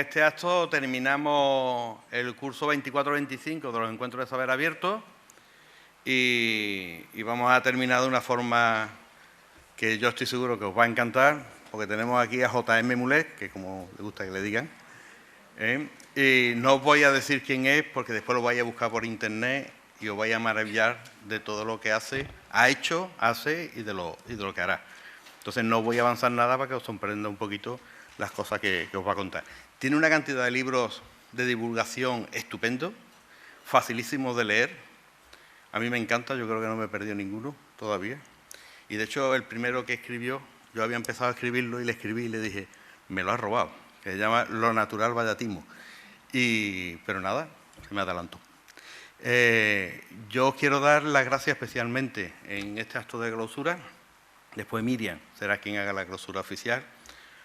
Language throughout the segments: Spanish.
este acto terminamos el curso 24-25 de los encuentros de saber abierto y vamos a terminar de una forma que yo estoy seguro que os va a encantar, porque tenemos aquí a J.M. Mulet, que como le gusta que le digan, y no os voy a decir quién es, porque después lo vais a buscar por internet y os vais a maravillar de todo lo que ha hecho, hace y de lo que hará. Entonces no voy a avanzar nada para que os sorprenda un poquito las cosas que os va a contar. Tiene una cantidad de libros de divulgación estupendo, facilísimos de leer. A mí me encanta, yo creo que no me he perdido ninguno todavía. Y de hecho, el primero que escribió, yo había empezado a escribirlo y le escribí y le dije, me lo has robado, que se llama Lo natural vallatismo. Pero nada, se me adelantó. Yo quiero dar las gracias especialmente en este acto de clausura. Después Miriam será quien haga la clausura oficial,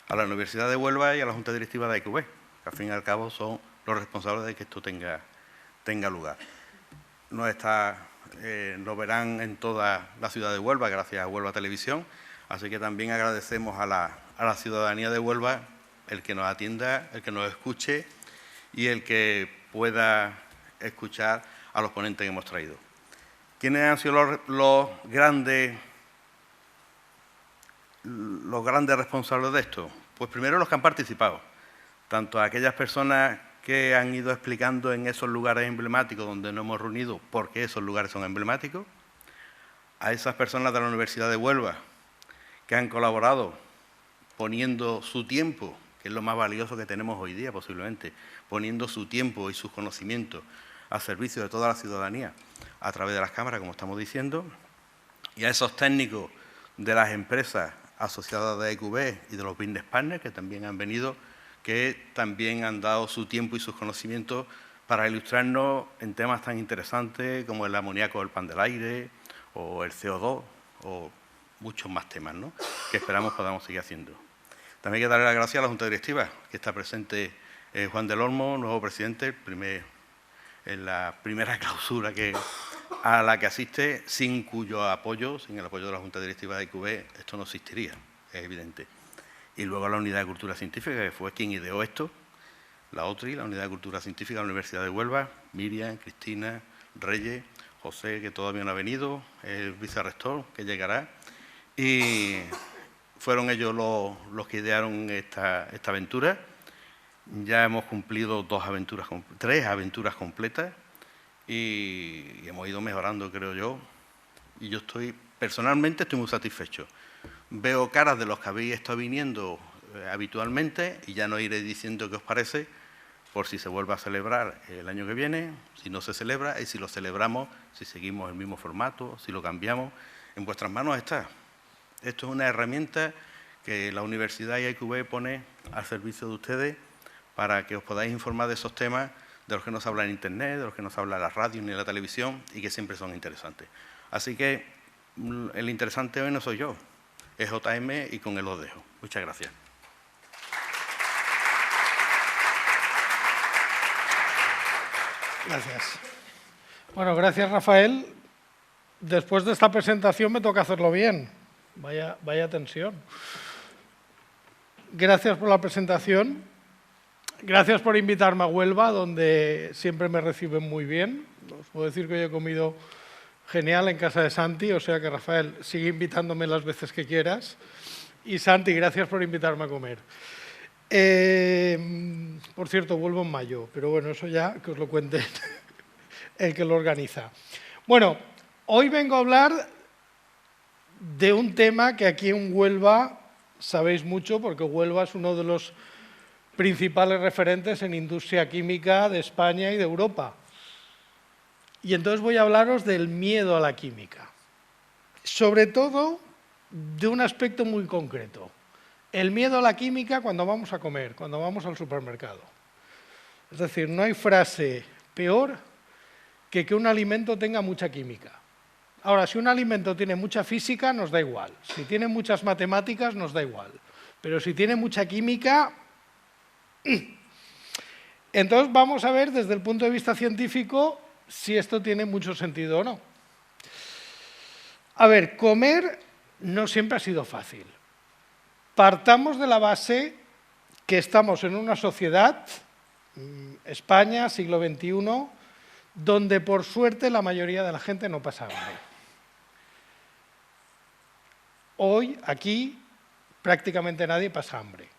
a la Universidad de Huelva y a la Junta Directiva de IQV, que al fin y al cabo son los responsables de que esto tenga lugar. Nos verán en toda la ciudad de Huelva, gracias a Huelva Televisión, así que también agradecemos a la ciudadanía de Huelva el que nos atienda, el que nos escuche y el que pueda escuchar a los ponentes que hemos traído. ¿Quiénes han sido los grandes responsables de esto? Pues primero los que han participado, tanto aquellas personas que han ido explicando en esos lugares emblemáticos donde nos hemos reunido por qué esos lugares son emblemáticos, a esas personas de la Universidad de Huelva que han colaborado poniendo su tiempo, que es lo más valioso que tenemos hoy día posiblemente, poniendo su tiempo y sus conocimientos al servicio de toda la ciudadanía a través de las cámaras, como estamos diciendo, y a esos técnicos de las empresas asociadas de IQV y de los business partners que también han venido, que también han dado su tiempo y sus conocimientos para ilustrarnos en temas tan interesantes como el amoníaco del pan del aire o el CO2 o muchos más temas, ¿no?, que esperamos podamos seguir haciendo. También hay que darle las gracias a la Junta Directiva, que está presente Juan del Olmo, nuevo presidente, en la primera clausura a la que asiste, sin el apoyo de la Junta Directiva de IQV, esto no existiría, es evidente. Y luego a la Unidad de Cultura Científica, que fue quien ideó esto, la OTRI, la Unidad de Cultura Científica de la Universidad de Huelva, Miriam, Cristina, Reyes, José, que todavía no ha venido, el vicerrector, que llegará, y fueron ellos los que idearon esta aventura. Ya hemos cumplido 3 aventuras completas y hemos ido mejorando, creo yo, y yo personalmente estoy muy satisfecho. Veo caras de los que habéis estado viniendo habitualmente y ya no iré diciendo qué os parece por si se vuelve a celebrar el año que viene, si no se celebra y si lo celebramos, si seguimos el mismo formato, si lo cambiamos. En vuestras manos está. Esto es una herramienta que la Universidad y IQV pone al servicio de ustedes para que os podáis informar de esos temas de los que no se habla en Internet, de los que no se habla en la radio ni en la televisión y que siempre son interesantes. Así que el interesante hoy no soy yo, es JM y con él os dejo. Muchas gracias. Gracias. Bueno, gracias, Rafael. Después de esta presentación me toca hacerlo bien. Vaya tensión. Gracias por la presentación. Gracias por invitarme a Huelva, donde siempre me reciben muy bien. Os puedo decir que hoy he comido genial en casa de Santi, o sea que, Rafael, sigue invitándome las veces que quieras. Y Santi, gracias por invitarme a comer. Por cierto, vuelvo en mayo, pero bueno, eso ya que os lo cuente el que lo organiza. Bueno, hoy vengo a hablar de un tema que aquí en Huelva sabéis mucho, porque Huelva es uno de los principales referentes en industria química de España y de Europa. Y entonces voy a hablaros del miedo a la química. Sobre todo de un aspecto muy concreto. El miedo a la química cuando vamos a comer, cuando vamos al supermercado. Es decir, no hay frase peor que un alimento tenga mucha química. Ahora, si un alimento tiene mucha física, nos da igual. Si tiene muchas matemáticas, nos da igual. Pero si tiene mucha química... Entonces vamos a ver desde el punto de vista científico si esto tiene mucho sentido o no. A ver, comer no siempre ha sido fácil. Partamos de la base que estamos en una sociedad, España, siglo XXI, donde por suerte la mayoría de la gente no pasa hambre. Hoy, aquí, prácticamente nadie pasa hambre.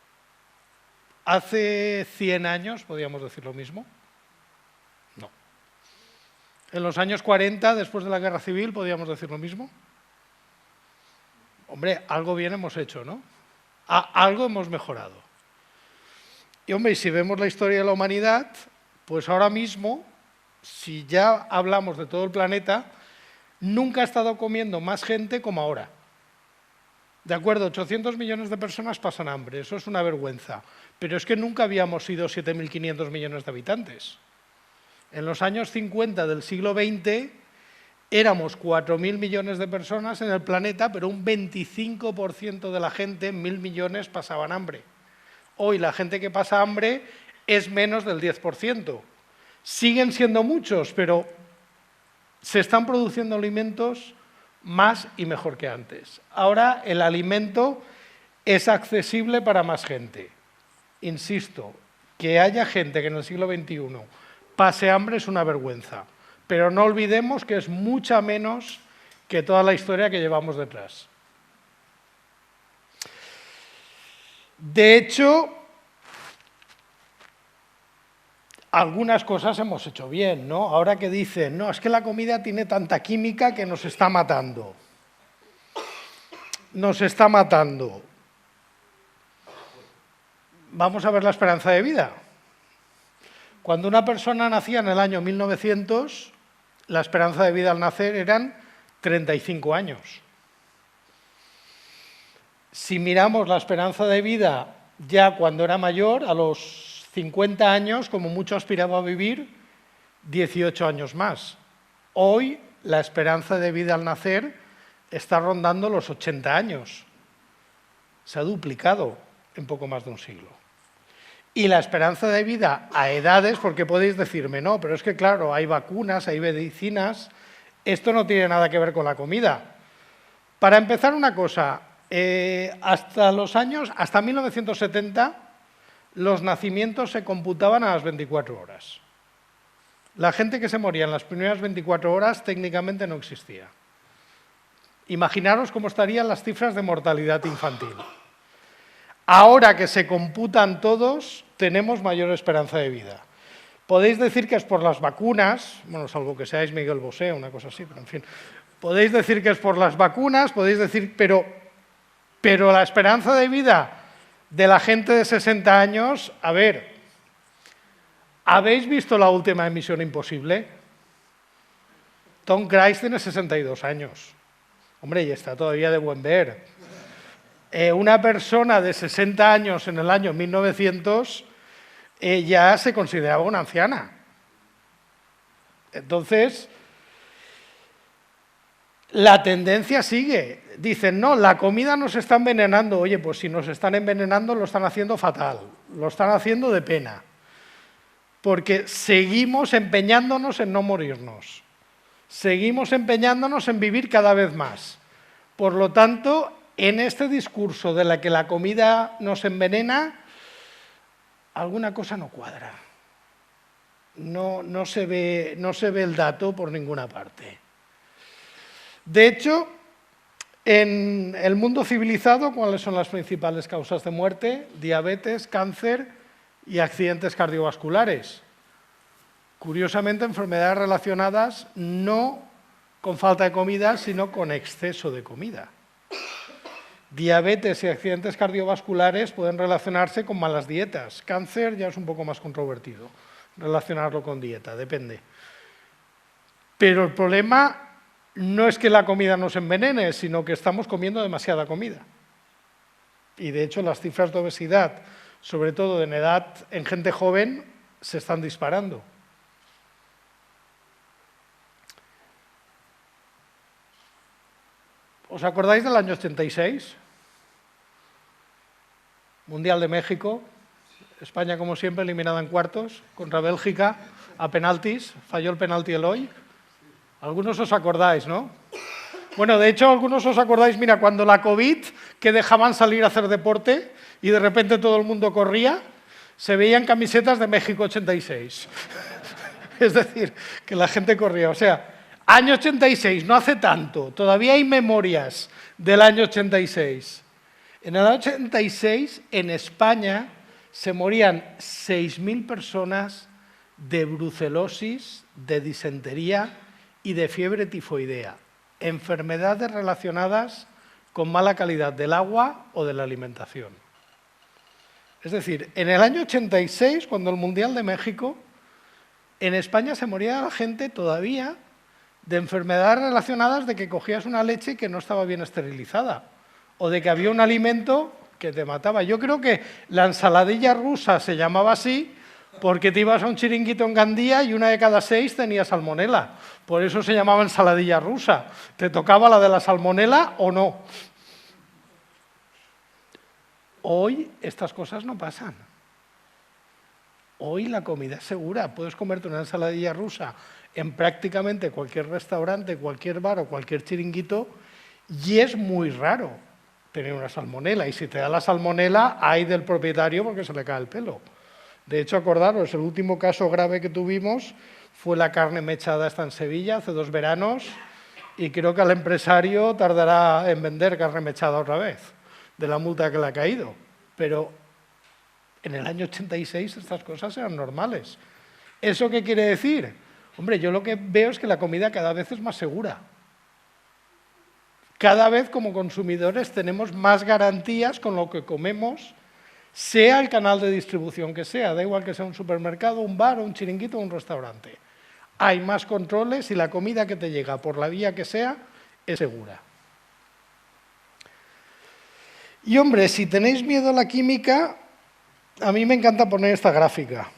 ¿Hace 100 años podíamos decir lo mismo? No. ¿En los años 40, después de la Guerra Civil, podíamos decir lo mismo? Hombre, algo bien hemos hecho, ¿no? Algo hemos mejorado. Y, hombre, si vemos la historia de la humanidad, pues ahora mismo, si ya hablamos de todo el planeta, nunca ha estado comiendo más gente como ahora. De acuerdo, 800 millones de personas pasan hambre, eso es una vergüenza. Pero es que nunca habíamos sido 7.500 millones de habitantes. En los años 50 del siglo XX éramos 4.000 millones de personas en el planeta, pero un 25% de la gente, 1.000 millones, pasaban hambre. Hoy la gente que pasa hambre es menos del 10%. Siguen siendo muchos, pero se están produciendo alimentos más y mejor que antes. Ahora el alimento es accesible para más gente. Insisto, que haya gente que en el siglo XXI pase hambre es una vergüenza, pero no olvidemos que es mucha menos que toda la historia que llevamos detrás. De hecho, algunas cosas hemos hecho bien, ¿no? Ahora que dicen, no, es que la comida tiene tanta química que nos está matando. Nos está matando. Vamos a ver la esperanza de vida. Cuando una persona nacía en el año 1900, la esperanza de vida al nacer eran 35 años. Si miramos la esperanza de vida ya cuando era mayor, a los 50 años, como mucho aspiraba a vivir, 18 años más. Hoy la esperanza de vida al nacer está rondando los 80 años. Se ha duplicado en poco más de un siglo. Y la esperanza de vida a edades, porque podéis decirme, no, pero es que claro, hay vacunas, hay medicinas, esto no tiene nada que ver con la comida. Para empezar una cosa, hasta 1970, los nacimientos se computaban a las 24 horas. La gente que se moría en las primeras 24 horas técnicamente no existía. Imaginaros cómo estarían las cifras de mortalidad infantil. Ahora que se computan todos, tenemos mayor esperanza de vida. Podéis decir que es por las vacunas, bueno, salvo que seáis Miguel Bosé o una cosa así, pero en fin. Podéis decir que es por las vacunas, podéis decir, pero la esperanza de vida de la gente de 60 años, a ver, ¿habéis visto la última de Misión Imposible? Tom Cruise tiene 62 años. Hombre, y está todavía de buen ver. Una persona de 60 años en el año 1900 ya se consideraba una anciana. Entonces, la tendencia sigue. Dicen, no, la comida nos está envenenando. Oye, pues si nos están envenenando lo están haciendo fatal, lo están haciendo de pena. Porque seguimos empeñándonos en no morirnos. Seguimos empeñándonos en vivir cada vez más. Por lo tanto, en este discurso de la que la comida nos envenena, alguna cosa no cuadra. No se ve el dato por ninguna parte. De hecho, en el mundo civilizado, ¿cuáles son las principales causas de muerte? Diabetes, cáncer y accidentes cardiovasculares. Curiosamente, enfermedades relacionadas no con falta de comida, sino con exceso de comida. Diabetes y accidentes cardiovasculares pueden relacionarse con malas dietas. Cáncer ya es un poco más controvertido, relacionarlo con dieta, depende. Pero el problema no es que la comida nos envenene, sino que estamos comiendo demasiada comida. Y de hecho las cifras de obesidad, sobre todo en gente joven, se están disparando. ¿Os acordáis del año 86? Mundial de México. España, como siempre, eliminada en cuartos contra Bélgica a penaltis. Falló el penalti Eloy. Algunos os acordáis, ¿no? Bueno, de hecho, algunos os acordáis, mira, cuando la COVID, que dejaban salir a hacer deporte y de repente todo el mundo corría, se veían camisetas de México 86. Es decir, que la gente corría. O sea, año 86, no hace tanto, todavía hay memorias del año 86. En el año 86, en España, se morían 6.000 personas de brucelosis, de disentería y de fiebre tifoidea, enfermedades relacionadas con mala calidad del agua o de la alimentación. Es decir, en el año 86, cuando el Mundial de México, en España se moría la gente todavía de enfermedades relacionadas de que cogías una leche que no estaba bien esterilizada o de que había un alimento que te mataba. Yo creo que la ensaladilla rusa se llamaba así porque te ibas a un chiringuito en Gandía y una de cada 6 tenía salmonela. Por eso se llamaba ensaladilla rusa. ¿Te tocaba la de la salmonela o no? Hoy estas cosas no pasan. Hoy la comida es segura. Puedes comerte una ensaladilla rusa en prácticamente cualquier restaurante, cualquier bar o cualquier chiringuito y es muy raro tener una salmonela. Y si te da la salmonela, hay del propietario porque se le cae el pelo. De hecho, acordaros, el último caso grave que tuvimos fue la carne mechada esta en Sevilla hace 2 veranos y creo que al empresario tardará en vender carne mechada otra vez, de la multa que le ha caído. Pero en el año 86 estas cosas eran normales. ¿Eso qué quiere decir? Hombre, yo lo que veo es que la comida cada vez es más segura. Cada vez como consumidores tenemos más garantías con lo que comemos, sea el canal de distribución que sea, da igual que sea un supermercado, un bar, un chiringuito o un restaurante. Hay más controles y la comida que te llega por la vía que sea es segura. Y hombre, si tenéis miedo a la química, a mí me encanta poner esta gráfica.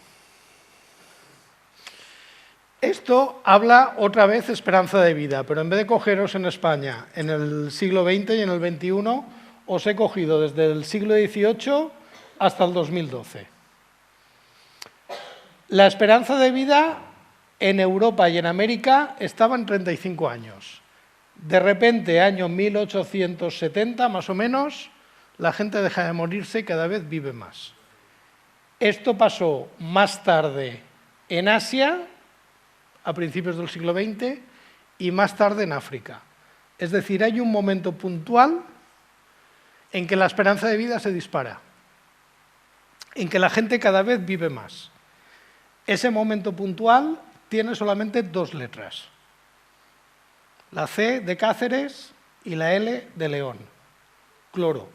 Esto habla otra vez de esperanza de vida, pero en vez de cogeros en España en el siglo XX y en el XXI, os he cogido desde el siglo XVIII hasta el 2012. La esperanza de vida en Europa y en América estaba en 35 años. De repente, año 1870, más o menos, la gente deja de morirse y cada vez vive más. Esto pasó más tarde en Asia, a principios del siglo XX, y más tarde en África. Es decir, hay un momento puntual en que la esperanza de vida se dispara, en que la gente cada vez vive más. Ese momento puntual tiene solamente 2 letras, la C de Cáceres y la L de León, cloro.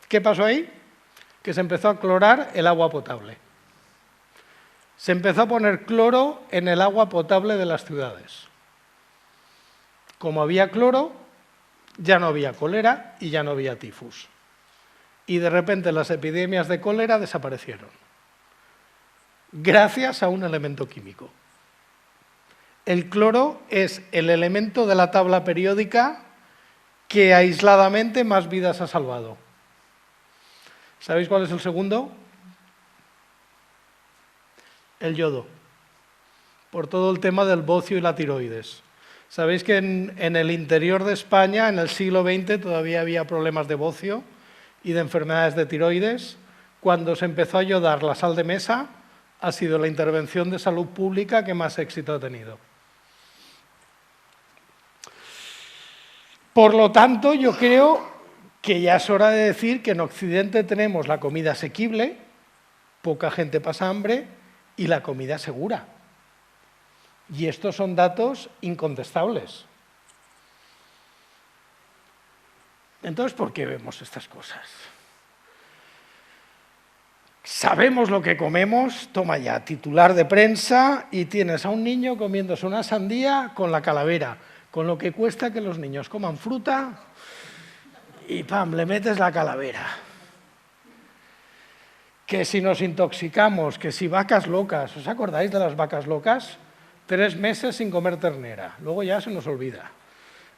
¿Qué pasó ahí? Que se empezó a clorar el agua potable. Se empezó a poner cloro en el agua potable de las ciudades. Como había cloro, ya no había cólera y ya no había tifus. Y de repente las epidemias de cólera desaparecieron, gracias a un elemento químico. El cloro es el elemento de la tabla periódica que aisladamente más vidas ha salvado. ¿Sabéis cuál es el segundo? El yodo, por todo el tema del bocio y la tiroides. Sabéis que en el interior de España, en el siglo XX, todavía había problemas de bocio y de enfermedades de tiroides. Cuando se empezó a yodar la sal de mesa, ha sido la intervención de salud pública que más éxito ha tenido. Por lo tanto, yo creo que ya es hora de decir que en Occidente tenemos la comida asequible, poca gente pasa hambre y la comida segura. Y estos son datos incontestables. Entonces, ¿por qué vemos estas cosas? Sabemos lo que comemos, toma ya, titular de prensa, y tienes a un niño comiéndose una sandía con la calavera, con lo que cuesta que los niños coman fruta y ¡pam!, le metes la calavera. Que si nos intoxicamos, que si vacas locas, ¿os acordáis de las vacas locas? 3 meses sin comer ternera, luego ya se nos olvida.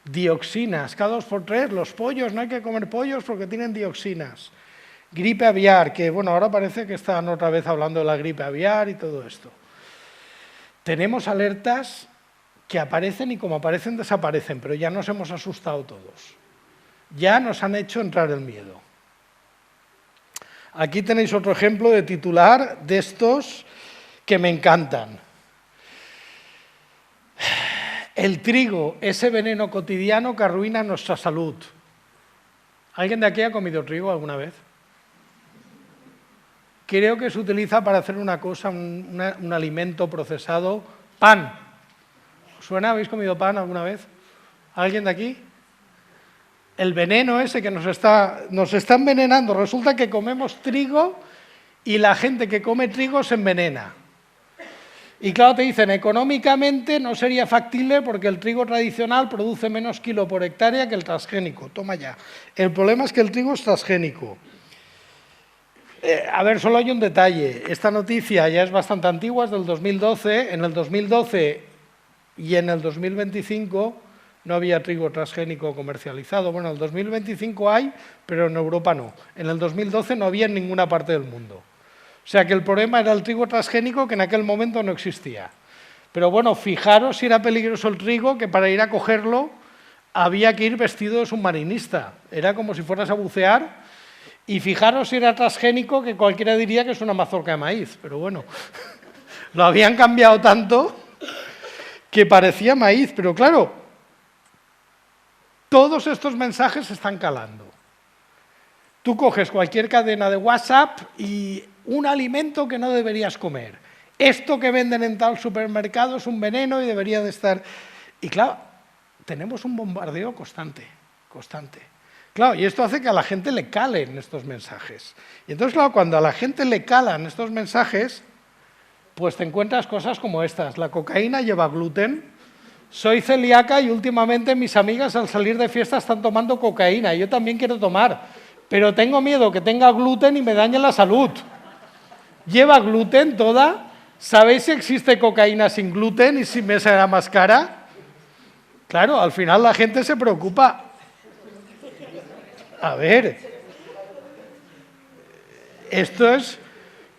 Dioxinas, cada 2 por 3, los pollos, no hay que comer pollos porque tienen dioxinas. Gripe aviar, que bueno, ahora parece que están otra vez hablando de la gripe aviar y todo esto. Tenemos alertas que aparecen y como aparecen desaparecen, pero ya nos hemos asustado todos. Ya nos han hecho entrar el miedo. Aquí tenéis otro ejemplo de titular de estos que me encantan. El trigo, ese veneno cotidiano que arruina nuestra salud. ¿Alguien de aquí ha comido trigo alguna vez? Creo que se utiliza para hacer una cosa, un alimento procesado, pan. ¿Suena? ¿Habéis comido pan alguna vez? ¿Alguien de aquí? El veneno ese que nos está envenenando. Resulta que comemos trigo y la gente que come trigo se envenena. Y claro, te dicen, económicamente no sería factible porque el trigo tradicional produce menos kilo por hectárea que el transgénico. Toma ya. El problema es que el trigo es transgénico. A ver, solo hay un detalle. Esta noticia ya es bastante antigua, es del 2012. En el 2012 y en el 2025 no había trigo transgénico comercializado. Bueno, en el 2025 hay, pero en Europa no. En el 2012 no había en ninguna parte del mundo. O sea que el problema era el trigo transgénico que en aquel momento no existía. Pero bueno, fijaros si era peligroso el trigo, que para ir a cogerlo había que ir vestido de submarinista. Era como si fueras a bucear. Y fijaros si era transgénico, que cualquiera diría que es una mazorca de maíz. Pero bueno, lo habían cambiado tanto que parecía maíz. Pero claro, todos estos mensajes están calando. Tú coges cualquier cadena de WhatsApp y un alimento que no deberías comer. Esto que venden en tal supermercado es un veneno y debería de estar... Y claro, tenemos un bombardeo constante. Claro, y esto hace que a la gente le calen estos mensajes. Y entonces, claro, cuando a la gente le calan estos mensajes, pues te encuentras cosas como estas. La cocaína lleva gluten. Soy celíaca y últimamente mis amigas al salir de fiesta están tomando cocaína. Yo también quiero tomar, pero tengo miedo que tenga gluten y me dañe la salud. ¿Lleva gluten toda? ¿Sabéis si existe cocaína sin gluten y si me será más cara? Claro, al final la gente se preocupa. A ver, esto es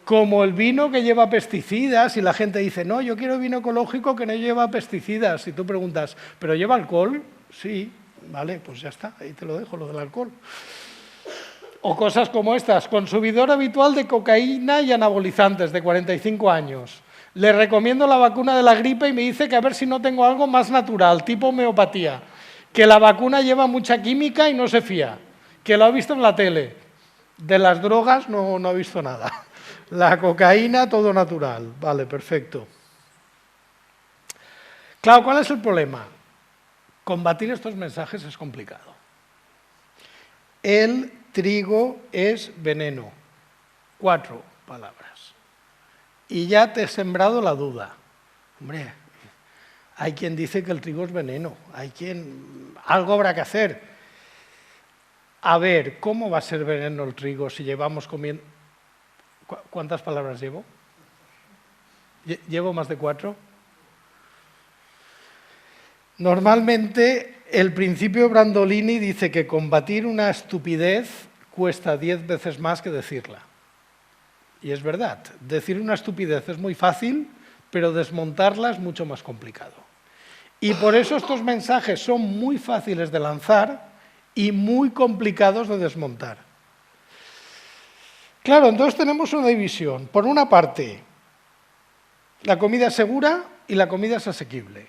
como el vino que lleva pesticidas y la gente dice, no, yo quiero vino ecológico que no lleva pesticidas. Y tú preguntas, ¿pero lleva alcohol? Sí, vale, pues ya está, ahí te lo dejo, lo del alcohol. O cosas como estas, consumidor habitual de cocaína y anabolizantes de 45 años. Le recomiendo la vacuna de la gripe y me dice que a ver si no tengo algo más natural, tipo homeopatía. Que la vacuna lleva mucha química y no se fía. Que lo ha visto en la tele. De las drogas no ha visto nada. La cocaína, todo natural. Vale, perfecto. Claro, ¿cuál es el problema? Combatir estos mensajes es complicado. El trigo es veneno. 4 palabras. Y ya te he sembrado la duda. Hombre, hay quien dice que el trigo es veneno. Hay quien... Algo habrá que hacer. A ver, ¿cómo va a ser veneno el trigo si llevamos comiendo... ¿Cuántas palabras llevo? ¿Llevo más de 4? Normalmente, el principio Brandolini dice que combatir una estupidez cuesta 10 veces más que decirla. Y es verdad, decir una estupidez es muy fácil, pero desmontarla es mucho más complicado. Y por eso estos mensajes son muy fáciles de lanzar y muy complicados de desmontar. Claro, entonces tenemos una división. Por una parte, la comida es segura y la comida es asequible.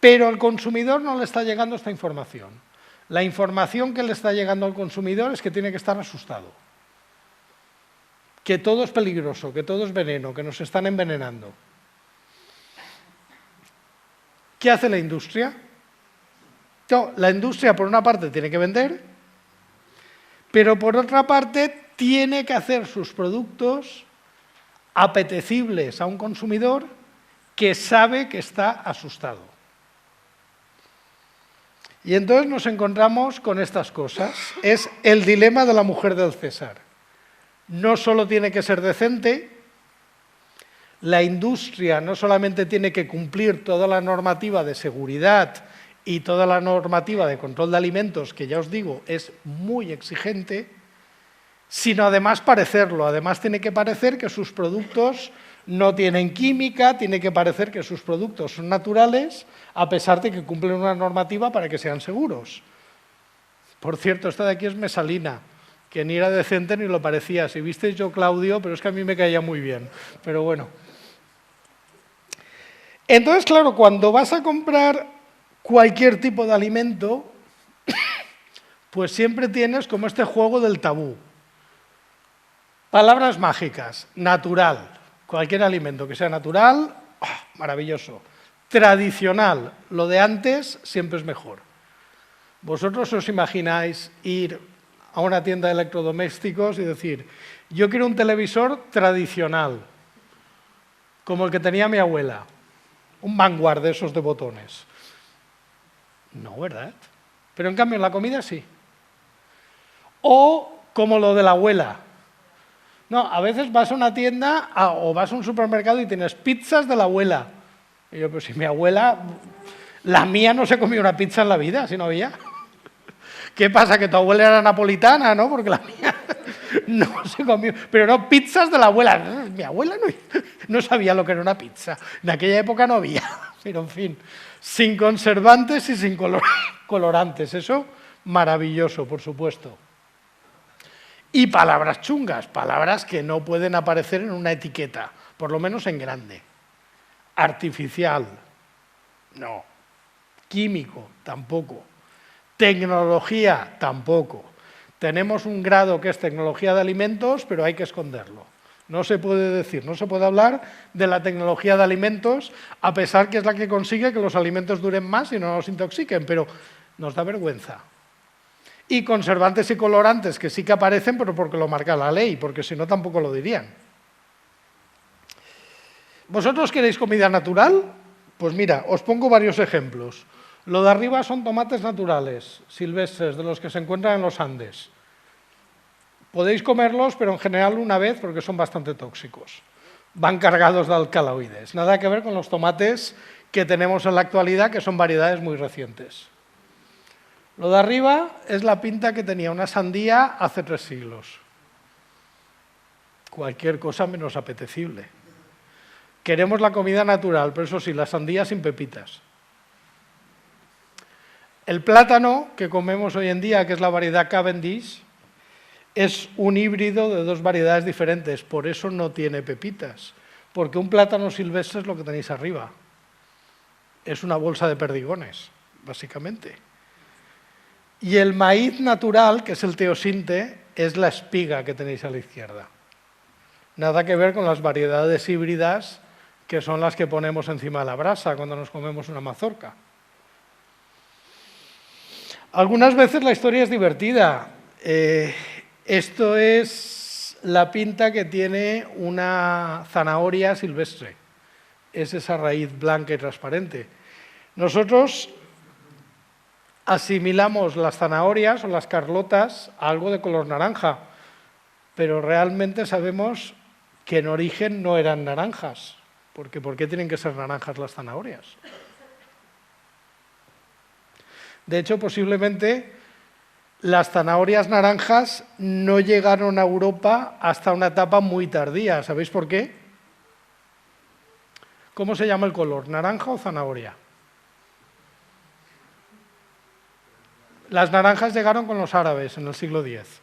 Pero al consumidor no le está llegando esta información. La información que le está llegando al consumidor es que tiene que estar asustado. Que todo es peligroso, que todo es veneno, que nos están envenenando. ¿Qué hace la industria? No, la industria, por una parte, tiene que vender, pero por otra parte, tiene que hacer sus productos apetecibles a un consumidor que sabe que está asustado. Y entonces nos encontramos con estas cosas. Es el dilema de la mujer del César. No solo tiene que ser decente, la industria no solamente tiene que cumplir toda la normativa de seguridad y toda la normativa de control de alimentos, que ya os digo, es muy exigente, sino además parecerlo. Además tiene que parecer que sus productos no tienen química, tiene que parecer que sus productos son naturales, a pesar de que cumplen una normativa para que sean seguros. Por cierto, esta de aquí es mesalina, que ni era decente ni lo parecía. Si visteis Yo Claudio, pero es que a mí me caía muy bien. Pero bueno. Entonces, claro, cuando vas a comprar cualquier tipo de alimento, pues siempre tienes como este juego del tabú. Palabras mágicas, natural. Cualquier alimento que sea natural, maravilloso. Tradicional, lo de antes siempre es mejor. ¿Vosotros os imagináis ir a una tienda de electrodomésticos y decir, yo quiero un televisor tradicional, como el que tenía mi abuela, un Vanguard de esos de botones? No, ¿verdad? Pero en cambio en la comida sí. O como lo de la abuela. No, a veces vas a una tienda o vas a un supermercado y tienes pizzas de la abuela. Y yo, pues si mi abuela, la mía no se comió una pizza en la vida, si no había. ¿Qué pasa? Que tu abuela era napolitana, ¿no? Porque la mía no se comió. Pero no, pizzas de la abuela. Mi abuela no sabía lo que era una pizza. En aquella época no había. Pero en fin, sin conservantes y sin colorantes. Eso, maravilloso, por supuesto. Y palabras chungas, palabras que no pueden aparecer en una etiqueta, por lo menos en grande. Artificial, no. Químico, tampoco. Tecnología, tampoco. Tenemos un grado que es tecnología de alimentos, pero hay que esconderlo. No se puede decir, no se puede hablar de la tecnología de alimentos, a pesar que es la que consigue que los alimentos duren más y no nos intoxiquen, pero nos da vergüenza. Y conservantes y colorantes, que sí que aparecen, pero porque lo marca la ley, porque si no tampoco lo dirían. ¿Vosotros queréis comida natural? Pues mira, os pongo varios ejemplos. Lo de arriba son tomates naturales, silvestres, de los que se encuentran en los Andes. Podéis comerlos, pero en general una vez, porque son bastante tóxicos. Van cargados de alcaloides. Nada que ver con los tomates que tenemos en la actualidad, que son variedades muy recientes. Lo de arriba es la pinta que tenía una sandía hace 3 siglos. Cualquier cosa menos apetecible. Queremos la comida natural, pero eso sí, la sandía sin pepitas. El plátano que comemos hoy en día, que es la variedad Cavendish, es un híbrido de 2 variedades diferentes, por eso no tiene pepitas, porque un plátano silvestre es lo que tenéis arriba. Es una bolsa de perdigones, básicamente. Y el maíz natural, que es el teosinte, es la espiga que tenéis a la izquierda. Nada que ver con las variedades híbridas, que son las que ponemos encima de la brasa cuando nos comemos una mazorca. Algunas veces la historia es divertida. Esto es la pinta que tiene una zanahoria silvestre. Es esa raíz blanca y transparente. Nosotros asimilamos las zanahorias o las carlotas a algo de color naranja, pero realmente sabemos que en origen no eran naranjas, porque ¿por qué tienen que ser naranjas las zanahorias? De hecho, posiblemente las zanahorias naranjas no llegaron a Europa hasta una etapa muy tardía. ¿Sabéis por qué? ¿Cómo se llama el color? ¿Naranja o zanahoria? Las naranjas llegaron con los árabes en el siglo X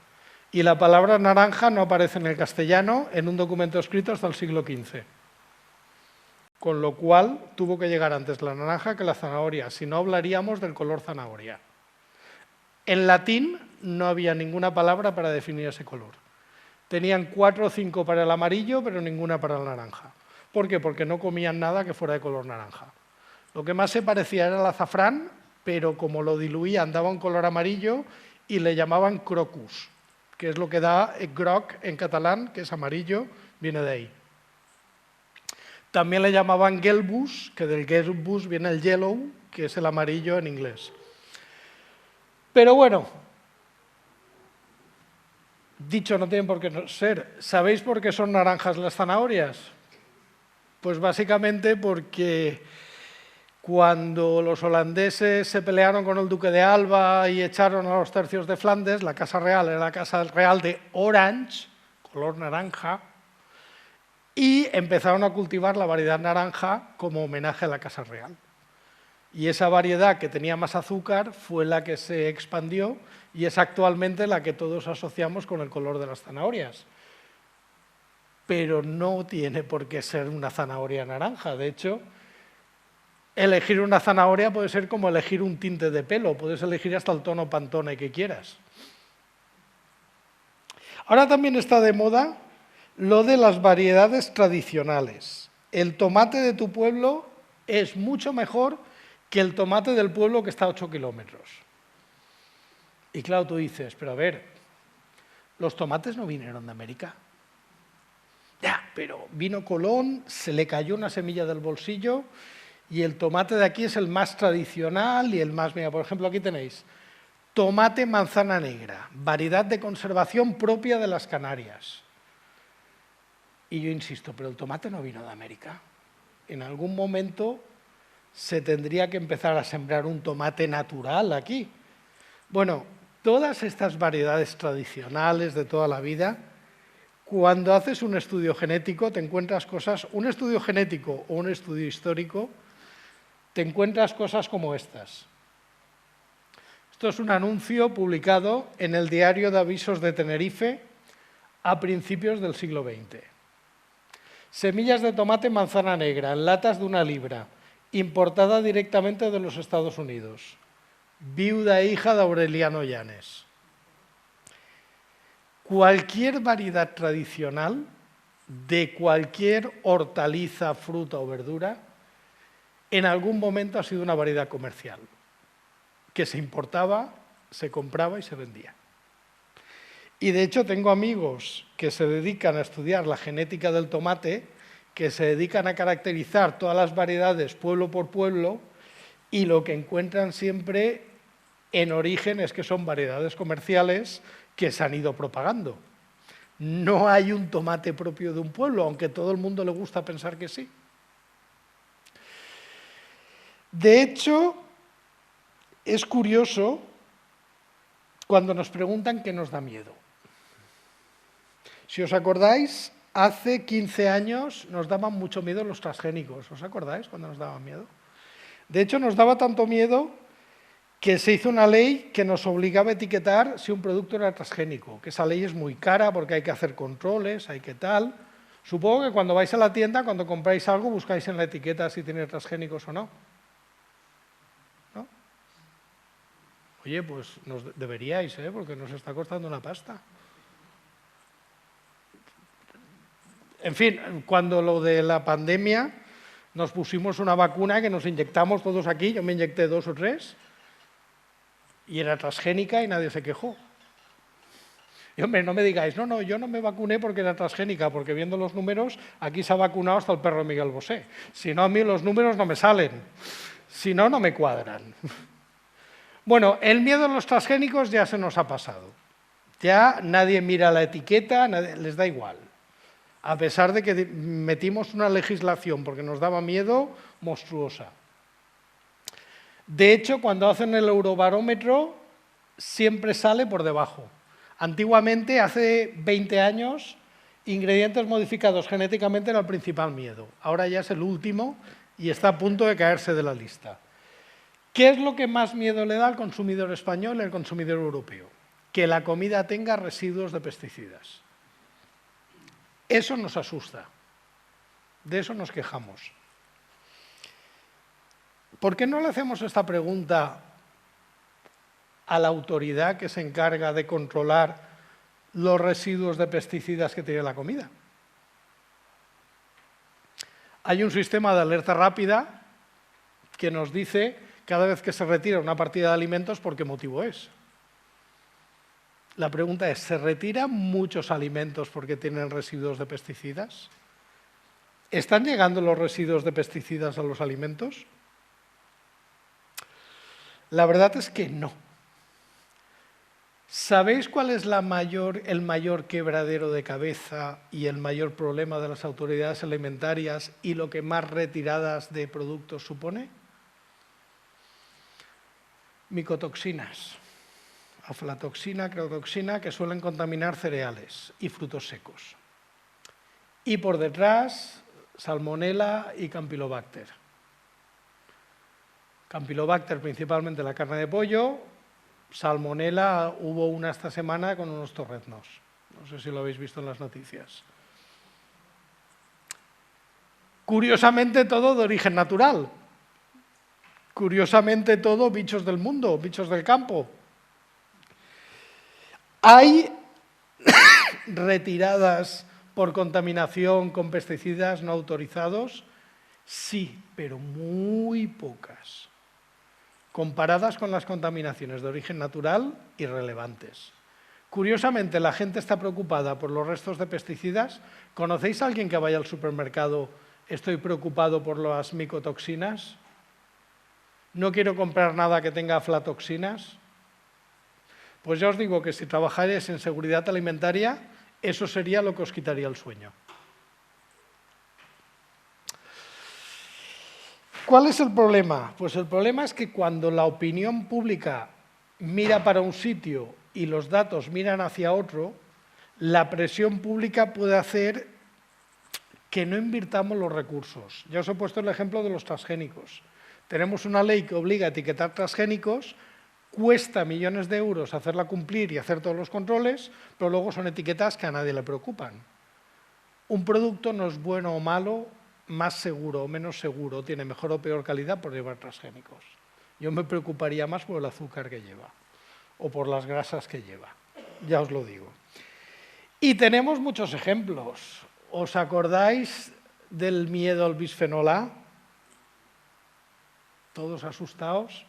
y la palabra naranja no aparece en el castellano en un documento escrito hasta el siglo XV. Con lo cual tuvo que llegar antes la naranja que la zanahoria, si no hablaríamos del color zanahoria. En latín no había ninguna palabra para definir ese color. Tenían 4 o 5 para el amarillo, pero ninguna para el naranja. ¿Por qué? Porque no comían nada que fuera de color naranja. Lo que más se parecía era el azafrán, pero como lo diluían daba un color amarillo y le llamaban crocus, que es lo que da groc en catalán, que es amarillo, viene de ahí. También le llamaban gelbus, que del gelbus viene el yellow, que es el amarillo en inglés. Pero bueno, dicho no tienen por qué ser. ¿Sabéis por qué son naranjas las zanahorias? Pues básicamente porque cuando los holandeses se pelearon con el duque de Alba y echaron a los tercios de Flandes, la casa real era la casa real de Orange, color naranja, y empezaron a cultivar la variedad naranja como homenaje a la Casa Real. Y esa variedad que tenía más azúcar fue la que se expandió y es actualmente la que todos asociamos con el color de las zanahorias. Pero no tiene por qué ser una zanahoria naranja. De hecho, elegir una zanahoria puede ser como elegir un tinte de pelo. Puedes elegir hasta el tono Pantone que quieras. Ahora también está de moda lo de las variedades tradicionales. El tomate de tu pueblo es mucho mejor que el tomate del pueblo que está a 8 kilómetros. Y claro, tú dices, pero a ver, los tomates no vinieron de América. Ya, pero vino Colón, se le cayó una semilla del bolsillo y el tomate de aquí es el más tradicional y el más... Mira, por ejemplo, aquí tenéis tomate manzana negra, variedad de conservación propia de las Canarias. Y yo insisto, pero el tomate no vino de América. En algún momento se tendría que empezar a sembrar un tomate natural aquí. Bueno, todas estas variedades tradicionales de toda la vida, cuando haces un estudio genético te encuentras cosas, un estudio genético o un estudio histórico, te encuentras cosas como estas. Esto es un anuncio publicado en el Diario de Avisos de Tenerife a principios del siglo XX. Semillas de tomate manzana negra en latas de 1 libra, importada directamente de los Estados Unidos. Viuda e hija de Aureliano Llanes. Cualquier variedad tradicional de cualquier hortaliza, fruta o verdura, en algún momento ha sido una variedad comercial, que se importaba, se compraba y se vendía. Y de hecho tengo amigos que se dedican a estudiar la genética del tomate, que se dedican a caracterizar todas las variedades pueblo por pueblo, y lo que encuentran siempre en origen es que son variedades comerciales que se han ido propagando. No hay un tomate propio de un pueblo, aunque todo el mundo le gusta pensar que sí. De hecho, es curioso cuando nos preguntan qué nos da miedo. Si os acordáis, hace 15 años nos daban mucho miedo los transgénicos. ¿Os acordáis cuando nos daban miedo? De hecho, nos daba tanto miedo que se hizo una ley que nos obligaba a etiquetar si un producto era transgénico, que esa ley es muy cara porque hay que hacer controles, hay que tal. Supongo que cuando vais a la tienda, cuando compráis algo, buscáis en la etiqueta si tiene transgénicos o no. ¿No? Oye, pues deberíais, porque nos está costando una pasta. En fin, cuando lo de la pandemia nos pusimos una vacuna que nos inyectamos todos aquí, yo me inyecté 2 o 3, y era transgénica y nadie se quejó. Y hombre, no me digáis, no, yo no me vacuné porque era transgénica, porque viendo los números, aquí se ha vacunado hasta el perro de Miguel Bosé. Si no, a mí los números no me salen, si no, no me cuadran. Bueno, el miedo a los transgénicos ya se nos ha pasado. Ya nadie mira la etiqueta, les da igual. A pesar de que metimos una legislación porque nos daba miedo monstruosa. De hecho, cuando hacen el Eurobarómetro, siempre sale por debajo. Antiguamente, hace 20 años, ingredientes modificados genéticamente era el principal miedo. Ahora ya es el último y está a punto de caerse de la lista. ¿Qué es lo que más miedo le da al consumidor español y al consumidor europeo? Que la comida tenga residuos de pesticidas. Eso nos asusta, de eso nos quejamos. ¿Por qué no le hacemos esta pregunta a la autoridad que se encarga de controlar los residuos de pesticidas que tiene la comida? Hay un sistema de alerta rápida que nos dice cada vez que se retira una partida de alimentos por qué motivo es. La pregunta es, ¿se retiran muchos alimentos porque tienen residuos de pesticidas? ¿Están llegando los residuos de pesticidas a los alimentos? La verdad es que no. ¿Sabéis cuál es el mayor quebradero de cabeza y el mayor problema de las autoridades alimentarias y lo que más retiradas de productos supone? Micotoxinas. Aflatoxina, crotoxina, que suelen contaminar cereales y frutos secos. Y por detrás, Salmonella y Campylobacter. Campylobacter principalmente la carne de pollo, Salmonella hubo una esta semana con unos torreznos. No sé si lo habéis visto en las noticias. Curiosamente todo de origen natural. Curiosamente todo bichos del mundo, bichos del campo. Hay retiradas por contaminación con pesticidas no autorizados, sí, pero muy pocas, comparadas con las contaminaciones de origen natural irrelevantes. Curiosamente, la gente está preocupada por los restos de pesticidas. ¿Conocéis a alguien que vaya al supermercado? Estoy preocupado por las micotoxinas. No quiero comprar nada que tenga aflatoxinas. Pues ya os digo que si trabajáis en seguridad alimentaria, eso sería lo que os quitaría el sueño. ¿Cuál es el problema? Pues el problema es que cuando la opinión pública mira para un sitio y los datos miran hacia otro, la presión pública puede hacer que no invirtamos los recursos. Ya os he puesto el ejemplo de los transgénicos. Tenemos una ley que obliga a etiquetar transgénicos, cuesta millones de euros hacerla cumplir y hacer todos los controles, pero luego son etiquetas que a nadie le preocupan. Un producto no es bueno o malo, más seguro o menos seguro, tiene mejor o peor calidad por llevar transgénicos. Yo me preocuparía más por el azúcar que lleva o por las grasas que lleva, ya os lo digo. Y tenemos muchos ejemplos. ¿Os acordáis del miedo al bisfenol A? Todos asustados.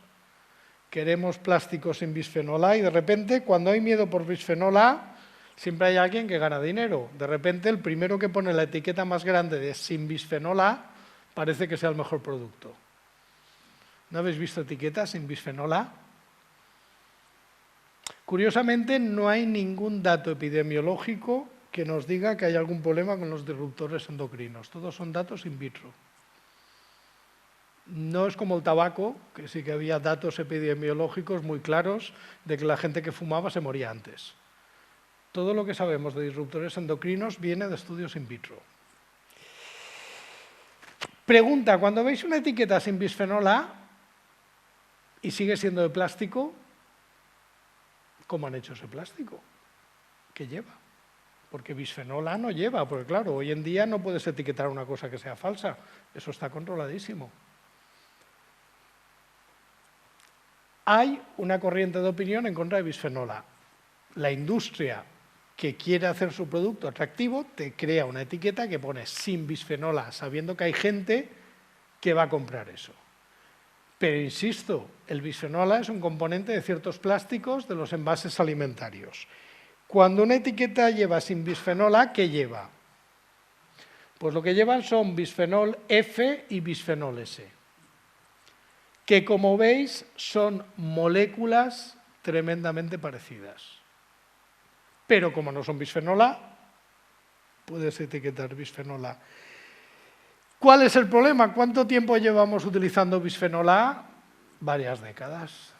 Queremos plásticos sin bisfenol A y de repente, cuando hay miedo por bisfenol A, siempre hay alguien que gana dinero. De repente, el primero que pone la etiqueta más grande de sin bisfenol A parece que sea el mejor producto. ¿No habéis visto etiquetas sin bisfenol A? Curiosamente, no hay ningún dato epidemiológico que nos diga que hay algún problema con los disruptores endocrinos. Todos son datos in vitro. No es como el tabaco, que sí que había datos epidemiológicos muy claros de que la gente que fumaba se moría antes. Todo lo que sabemos de disruptores endocrinos viene de estudios in vitro. Pregunta, cuando veis una etiqueta sin bisfenol A y sigue siendo de plástico, ¿cómo han hecho ese plástico? ¿Qué lleva? Porque bisfenol A no lleva, porque claro, hoy en día no puedes etiquetar una cosa que sea falsa, eso está controladísimo. Hay una corriente de opinión en contra de bisfenol A. La industria que quiere hacer su producto atractivo te crea una etiqueta que pone sin bisfenol A, sabiendo que hay gente que va a comprar eso. Pero insisto, el bisfenol A es un componente de ciertos plásticos de los envases alimentarios. Cuando una etiqueta lleva sin bisfenol A, ¿qué lleva? Pues lo que llevan son bisfenol F y bisfenol S, que como veis son moléculas tremendamente parecidas. Pero como no son bisfenol A, puedes etiquetar bisfenol A. ¿Cuál es el problema? ¿Cuánto tiempo llevamos utilizando bisfenol A? Varias décadas.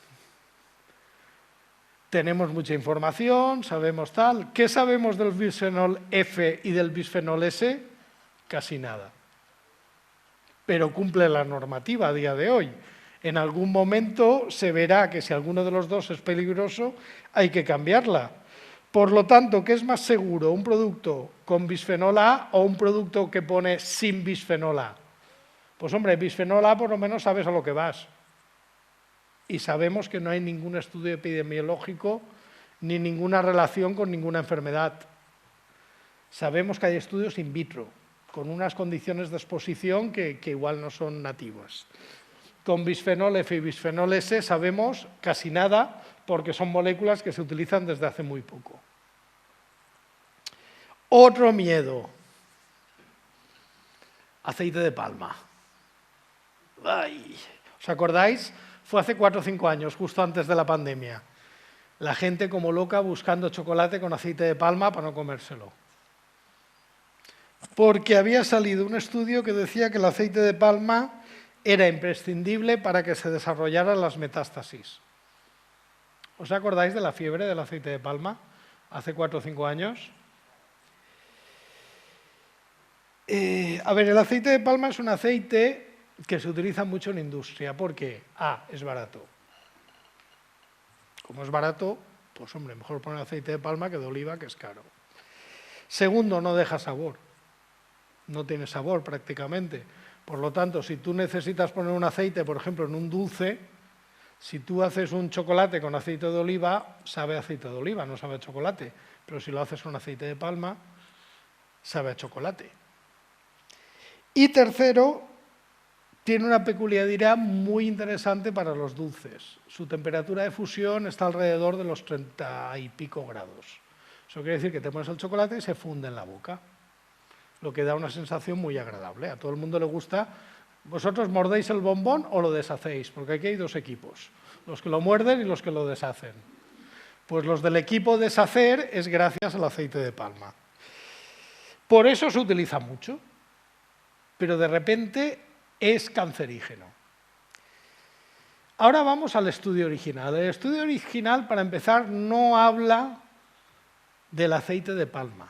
Tenemos mucha información, sabemos tal. ¿Qué sabemos del bisfenol F y del bisfenol S? Casi nada. Pero cumple la normativa a día de hoy. En algún momento se verá que si alguno de los dos es peligroso, hay que cambiarla. Por lo tanto, ¿qué es más seguro? ¿Un producto con bisfenol A o un producto que pone sin bisfenol A? Pues hombre, bisfenol A por lo menos sabes a lo que vas. Y sabemos que no hay ningún estudio epidemiológico ni ninguna relación con ninguna enfermedad. Sabemos que hay estudios in vitro, con unas condiciones de exposición que igual no son nativas. Con bisfenol F y bisfenol S sabemos casi nada porque son moléculas que se utilizan desde hace muy poco. Otro miedo. Aceite de palma. Ay, ¿os acordáis? Fue hace 4 o 5 años, justo antes de la pandemia. La gente como loca buscando chocolate con aceite de palma para no comérselo. Porque había salido un estudio que decía que el aceite de palma era imprescindible para que se desarrollaran las metástasis. ¿Os acordáis de la fiebre del aceite de palma hace 4 o 5 años? A ver, el aceite de palma es un aceite que se utiliza mucho en industria. ¿Por qué? Es barato. Como es barato, pues hombre, mejor poner aceite de palma que de oliva, que es caro. Segundo, no deja sabor. No tiene sabor prácticamente. Por lo tanto, si tú necesitas poner un aceite, por ejemplo, en un dulce, si tú haces un chocolate con aceite de oliva, sabe a aceite de oliva, no sabe a chocolate. Pero si lo haces con aceite de palma, sabe a chocolate. Y tercero, tiene una peculiaridad muy interesante para los dulces. Su temperatura de fusión está alrededor de los 30 y pico grados. Eso quiere decir que te pones el chocolate y se funde en la boca, lo que da una sensación muy agradable. A todo el mundo le gusta. ¿Vosotros mordéis el bombón o lo deshacéis? Porque aquí hay dos equipos, los que lo muerden y los que lo deshacen. Pues los del equipo deshacer es gracias al aceite de palma. Por eso se utiliza mucho, pero de repente es cancerígeno. Ahora vamos al estudio original. El estudio original, para empezar, no habla del aceite de palma.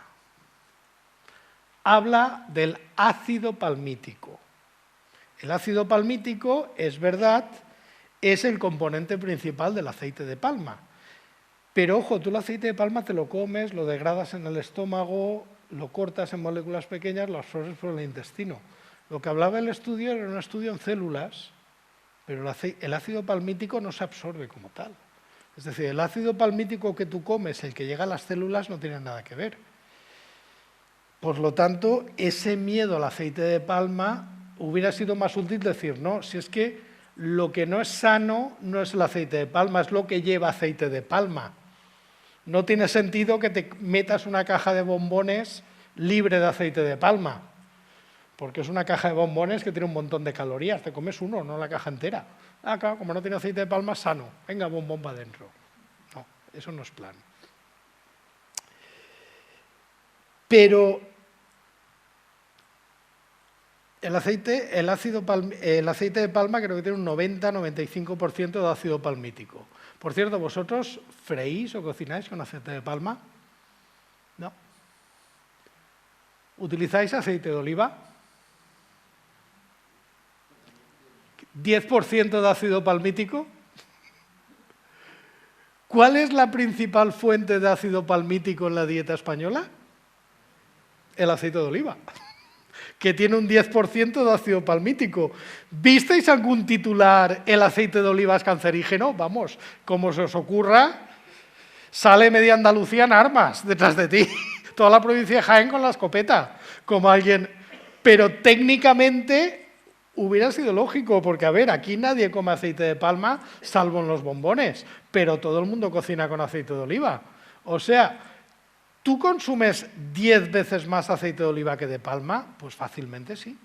Habla del ácido palmítico. El ácido palmítico, es verdad, es el componente principal del aceite de palma. Pero ojo, tú el aceite de palma te lo comes, lo degradas en el estómago, lo cortas en moléculas pequeñas, lo absorbes por el intestino. Lo que hablaba el estudio era un estudio en células, pero el ácido palmítico no se absorbe como tal. Es decir, el ácido palmítico que tú comes, el que llega a las células, no tiene nada que ver. Por lo tanto, ese miedo al aceite de palma hubiera sido más útil decir, no, si es que lo que no es sano no es el aceite de palma, es lo que lleva aceite de palma. No tiene sentido que te metas una caja de bombones libre de aceite de palma, porque es una caja de bombones que tiene un montón de calorías, te comes uno, no la caja entera. Claro, como no tiene aceite de palma, es sano, venga, bombón para adentro. No, eso no es plan. Pero el aceite de palma creo que tiene un 90-95% de ácido palmítico. Por cierto, ¿vosotros freís o cocináis con aceite de palma? No. ¿Utilizáis aceite de oliva? 10% de ácido palmítico. ¿Cuál es la principal fuente de ácido palmítico en la dieta española? El aceite de oliva, que tiene un 10% de ácido palmítico. ¿Visteis algún titular, el aceite de oliva es cancerígeno? Vamos, como se os ocurra, sale media Andalucía en armas detrás de ti. Toda la provincia de Jaén con la escopeta, como alguien. Pero técnicamente hubiera sido lógico, porque a ver, aquí nadie come aceite de palma, salvo en los bombones, pero todo el mundo cocina con aceite de oliva. O sea, ¿tú consumes 10 veces más aceite de oliva que de palma? Pues fácilmente sí.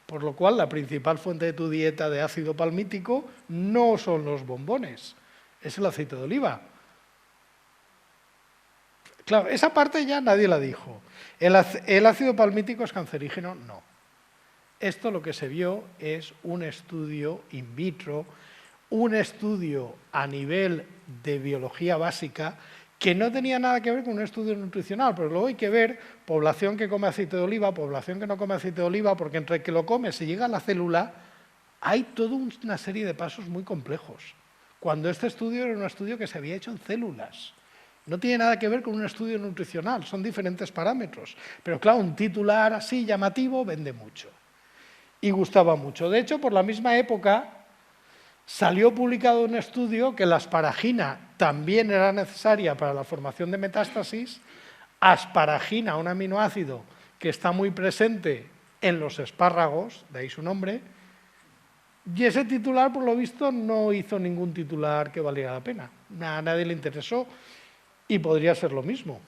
Por lo cual, la principal fuente de tu dieta de ácido palmítico no son los bombones, es el aceite de oliva. Claro, esa parte ya nadie la dijo. ¿El ácido palmítico es cancerígeno? No. Esto lo que se vio es un estudio in vitro, un estudio a nivel de biología básica que no tenía nada que ver con un estudio nutricional, pero luego hay que ver población que come aceite de oliva, población que no come aceite de oliva, porque entre que lo come se llega a la célula, hay toda una serie de pasos muy complejos. Cuando este estudio era un estudio que se había hecho en células. No tiene nada que ver con un estudio nutricional, son diferentes parámetros. Pero claro, un titular así llamativo vende mucho. Y gustaba mucho. De hecho, por la misma época salió publicado un estudio que la asparagina también era necesaria para la formación de metástasis. Asparagina, un aminoácido que está muy presente en los espárragos, de ahí su nombre, y ese titular, por lo visto, no hizo ningún titular que valiera la pena. A nadie le interesó y podría ser lo mismo.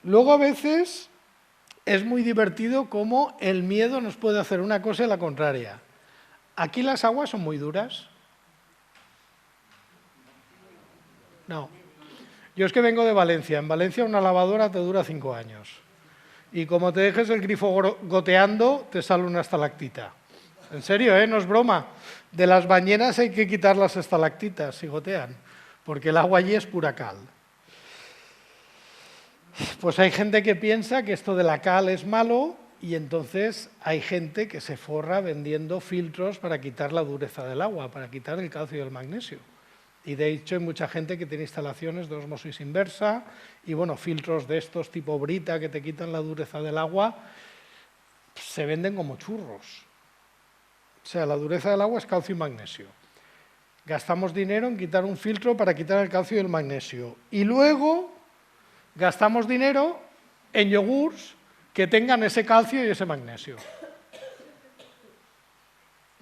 Luego, a veces, es muy divertido cómo el miedo nos puede hacer una cosa y la contraria. Aquí las aguas son muy duras. No. Yo es que vengo de Valencia. En Valencia una lavadora te dura 5 años. Y como te dejes el grifo goteando, te sale una estalactita. En serio, no es broma. De las bañeras hay que quitar las estalactitas si gotean, porque el agua allí es pura cal. Pues hay gente que piensa que esto de la cal es malo y entonces hay gente que se forra vendiendo filtros para quitar la dureza del agua, para quitar el calcio y el magnesio. Y de hecho hay mucha gente que tiene instalaciones de ósmosis inversa y bueno, filtros de estos tipo Brita que te quitan la dureza del agua, se venden como churros. O sea, la dureza del agua es calcio y magnesio. Gastamos dinero en quitar un filtro para quitar el calcio y el magnesio. Y luego gastamos dinero en yogures que tengan ese calcio y ese magnesio.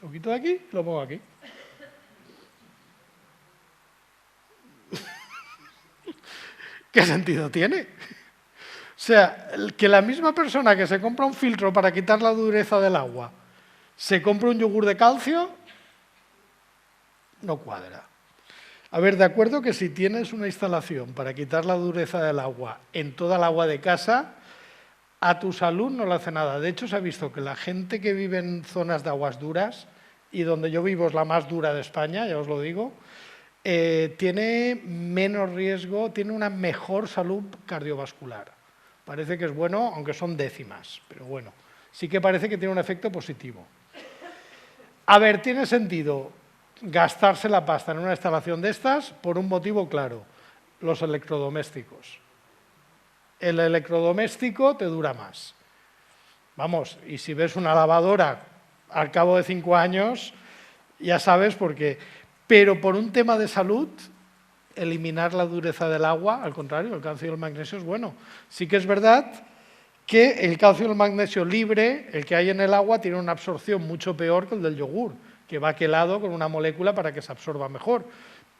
Lo quito de aquí y lo pongo aquí. ¿Qué sentido tiene? O sea, que la misma persona que se compra un filtro para quitar la dureza del agua se compra un yogur de calcio, no cuadra. A ver, de acuerdo que si tienes una instalación para quitar la dureza del agua en toda el agua de casa, a tu salud no le hace nada. De hecho, se ha visto que la gente que vive en zonas de aguas duras, y donde yo vivo es la más dura de España, ya os lo digo, tiene menos riesgo, tiene una mejor salud cardiovascular. Parece que es bueno, aunque son décimas, pero bueno, sí que parece que tiene un efecto positivo. A ver, tiene sentido gastarse la pasta en una instalación de estas por un motivo claro, los electrodomésticos. El electrodoméstico te dura más. Vamos, y si ves una lavadora al cabo de 5 años, ya sabes por qué. Pero por un tema de salud, eliminar la dureza del agua, al contrario, el calcio y el magnesio es bueno. Sí que es verdad que el calcio y el magnesio libre, el que hay en el agua, tiene una absorción mucho peor que el del yogur, que va quelado con una molécula para que se absorba mejor.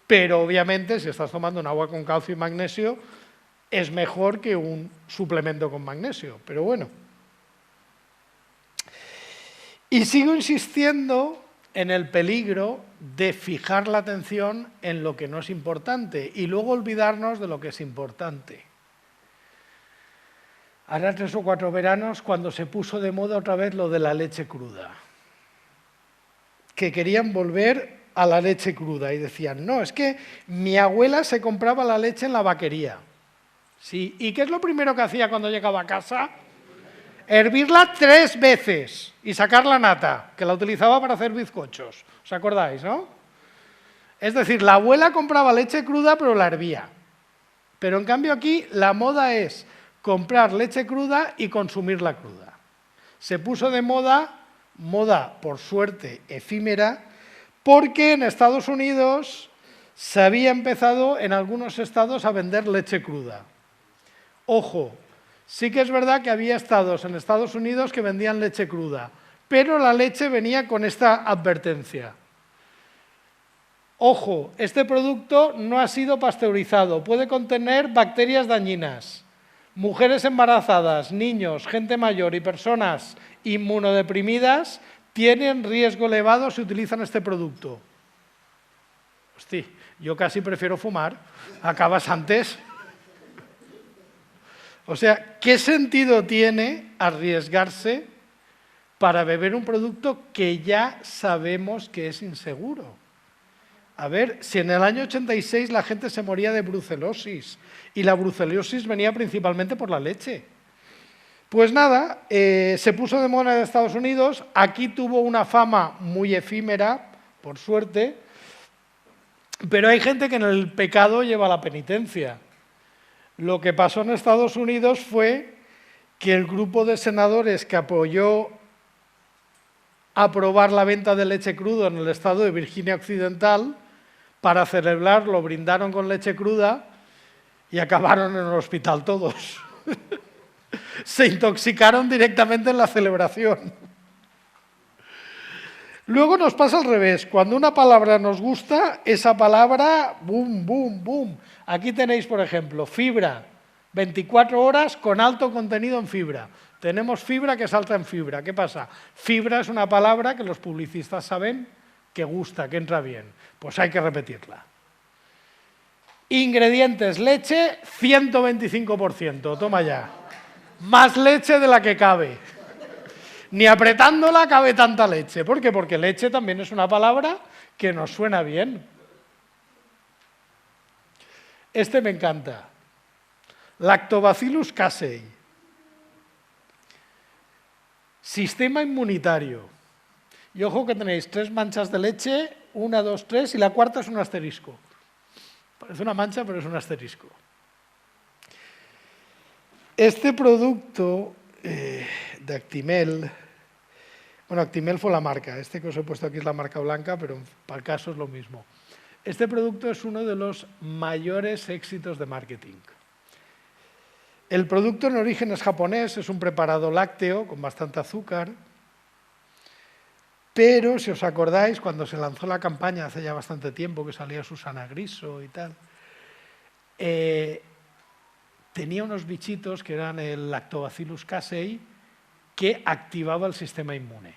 Pero obviamente, si estás tomando un agua con calcio y magnesio, es mejor que un suplemento con magnesio, pero bueno. Y sigo insistiendo en el peligro de fijar la atención en lo que no es importante y luego olvidarnos de lo que es importante. Hará 3 o 4 veranos cuando se puso de moda otra vez lo de la leche cruda, que querían volver a la leche cruda y decían, no, es que mi abuela se compraba la leche en la vaquería. Sí, ¿y qué es lo primero que hacía cuando llegaba a casa? Hervirla 3 veces y sacar la nata, que la utilizaba para hacer bizcochos. ¿Os acordáis, no? Es decir, la abuela compraba leche cruda, pero la hervía. Pero en cambio aquí la moda es comprar leche cruda y consumirla cruda. Se puso de moda, por suerte efímera, porque en Estados Unidos se había empezado en algunos estados a vender leche cruda. Ojo, sí que es verdad que había estados en Estados Unidos que vendían leche cruda, pero la leche venía con esta advertencia. Ojo, este producto no ha sido pasteurizado, puede contener bacterias dañinas. Mujeres embarazadas, niños, gente mayor y personas inmunodeprimidas tienen riesgo elevado si utilizan este producto. Hostia, yo casi prefiero fumar, acabas antes. O sea, ¿qué sentido tiene arriesgarse para beber un producto que ya sabemos que es inseguro? A ver, si en el año 86 la gente se moría de brucelosis y la brucelosis venía principalmente por la leche. Pues nada, se puso de moda en Estados Unidos, aquí tuvo una fama muy efímera, por suerte, pero hay gente que en el pecado lleva la penitencia. Lo que pasó en Estados Unidos fue que el grupo de senadores que apoyó aprobar la venta de leche cruda en el estado de Virginia Occidental, para celebrarlo brindaron con leche cruda y acabaron en el hospital todos. Se intoxicaron directamente en la celebración. Luego nos pasa al revés. Cuando una palabra nos gusta, esa palabra, boom, boom, boom. Aquí tenéis, por ejemplo, fibra, 24 horas con alto contenido en fibra. Tenemos fibra que salta en fibra. ¿Qué pasa? Fibra es una palabra que los publicistas saben que gusta, que entra bien. Pues hay que repetirla. Ingredientes, leche, 125%. Toma ya. Más leche de la que cabe. Ni apretándola cabe tanta leche. ¿Por qué? Porque leche también es una palabra que nos suena bien. Este me encanta. Lactobacillus casei. Sistema inmunitario. Y ojo que tenéis 3 manchas de leche, 1, 2, 3, y la cuarta es un asterisco. Parece una mancha, pero es un asterisco. Este producto de Actimel, bueno, Actimel fue la marca, este que os he puesto aquí es la marca blanca, pero para el caso es lo mismo. Este producto es uno de los mayores éxitos de marketing. El producto en origen es japonés, es un preparado lácteo con bastante azúcar, pero si os acordáis, cuando se lanzó la campaña hace ya bastante tiempo, que salía Susana Griso y tal, tenía unos bichitos que eran el Lactobacillus casei que activaba el sistema inmune.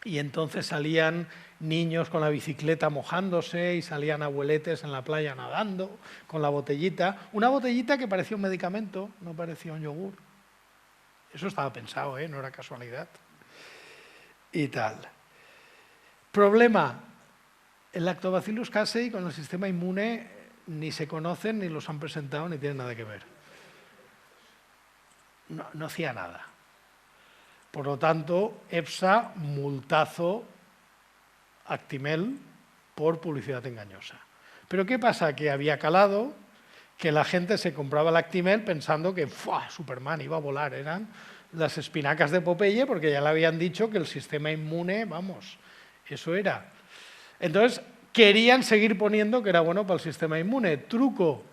Y entonces salían niños con la bicicleta mojándose y salían abueletes en la playa nadando con la botellita. Una botellita que parecía un medicamento, no parecía un yogur. Eso estaba pensado, no era casualidad. Y tal. Problema, el Lactobacillus casei con el sistema inmune ni se conocen, ni los han presentado, ni tienen nada que ver. No hacía nada. Por lo tanto, EFSA, multazo Actimel por publicidad engañosa. Pero ¿qué pasa? Que había calado, que la gente se compraba el Actimel pensando que Superman iba a volar, eran las espinacas de Popeye, porque ya le habían dicho que el sistema inmune, vamos, eso era. Entonces, querían seguir poniendo que era bueno para el sistema inmune. Truco,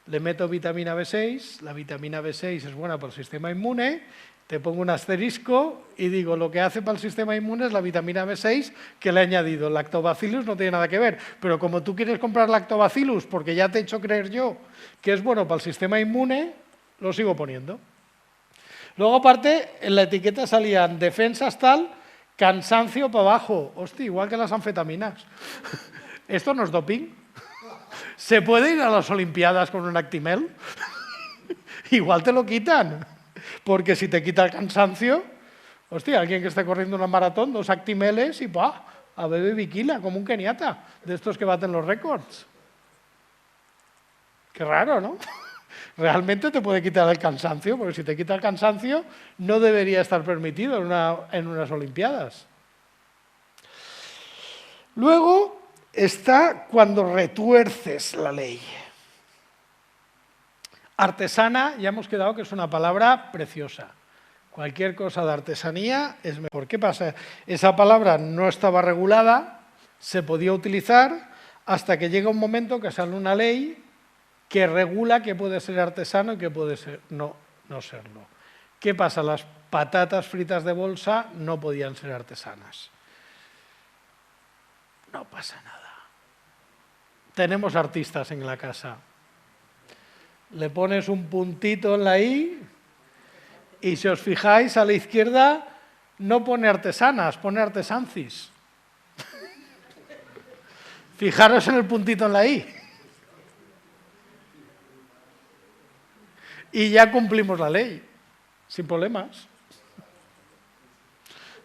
le meto vitamina B6, la vitamina B6 es buena para el sistema inmune, te pongo un asterisco y digo, lo que hace para el sistema inmune es la vitamina B6 que le he añadido. El lactobacillus no tiene nada que ver, pero como tú quieres comprar lactobacillus porque ya te he hecho creer yo que es bueno para el sistema inmune, lo sigo poniendo. Luego, aparte, en la etiqueta salían defensas tal, cansancio para abajo. Hostia, igual que las anfetaminas. ¿Esto no es doping? ¿Se puede ir a las Olimpiadas con un Actimel? Igual te lo quitan. Porque si te quita el cansancio, hostia, alguien que esté corriendo una maratón, 2 Actimeles y a bebé viquila, como un keniata, de estos que baten los récords. Qué raro, ¿no? Realmente te puede quitar el cansancio, porque si te quita el cansancio no debería estar permitido en unas Olimpiadas. Luego está cuando retuerces la ley. Artesana, ya hemos quedado que es una palabra preciosa. Cualquier cosa de artesanía es mejor. ¿Qué pasa? Esa palabra no estaba regulada, se podía utilizar, hasta que llega un momento que sale una ley que regula qué puede ser artesano y qué puede ser no serlo. ¿Qué pasa? Las patatas fritas de bolsa no podían ser artesanas. No pasa nada. Tenemos artistas en la casa. Le pones un puntito en la I y si os fijáis a la izquierda no pone artesanas, pone artesancis. Fijaros en el puntito en la I. Y ya cumplimos la ley, sin problemas.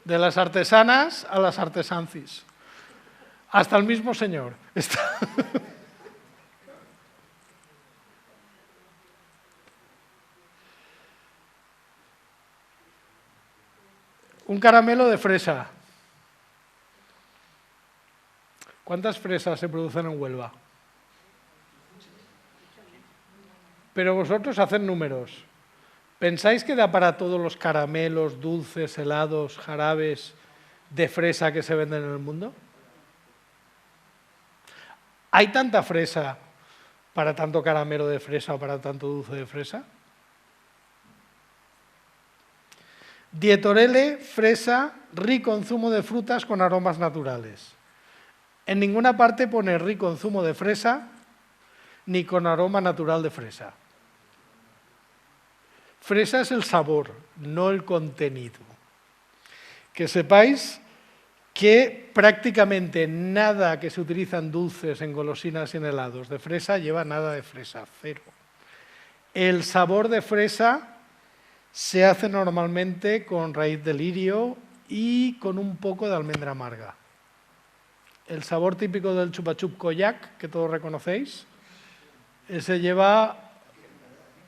De las artesanas a las artesancis. Hasta el mismo señor. Un caramelo de fresa. ¿Cuántas fresas se producen en Huelva? Pero vosotros haced números. ¿Pensáis que da para todos los caramelos, dulces, helados, jarabes de fresa que se venden en el mundo? ¿Hay tanta fresa para tanto caramelo de fresa o para tanto dulce de fresa? Dietorelle, fresa, rico en zumo de frutas con aromas naturales. En ninguna parte pone rico en zumo de fresa ni con aroma natural de fresa. Fresa es el sabor, no el contenido. Que sepáis que prácticamente nada que se utiliza en dulces, en golosinas y en helados de fresa lleva nada de fresa, cero. El sabor de fresa se hace normalmente con raíz de lirio y con un poco de almendra amarga. El sabor típico del chupa chup koyak, que todos reconocéis, ese lleva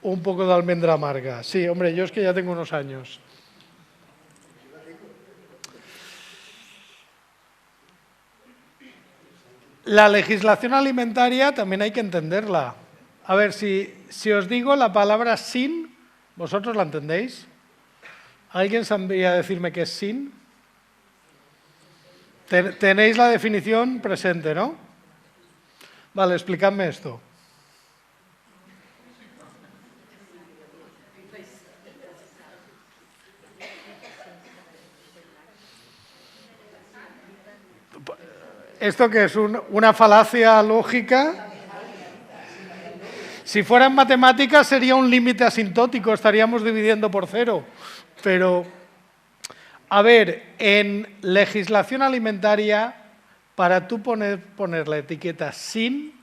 un poco de almendra amarga. Sí, hombre, yo es que ya tengo unos años. La legislación alimentaria también hay que entenderla. A ver, si os digo la palabra sin, ¿vosotros la entendéis? ¿Alguien sabría decirme qué es sin? Tenéis la definición presente, ¿no? Vale, explicadme esto. ¿Esto qué es? ¿Una falacia lógica? Si fuera en matemáticas sería un límite asintótico, estaríamos dividiendo por cero. Pero, a ver, en legislación alimentaria, para tú poner la etiqueta sin,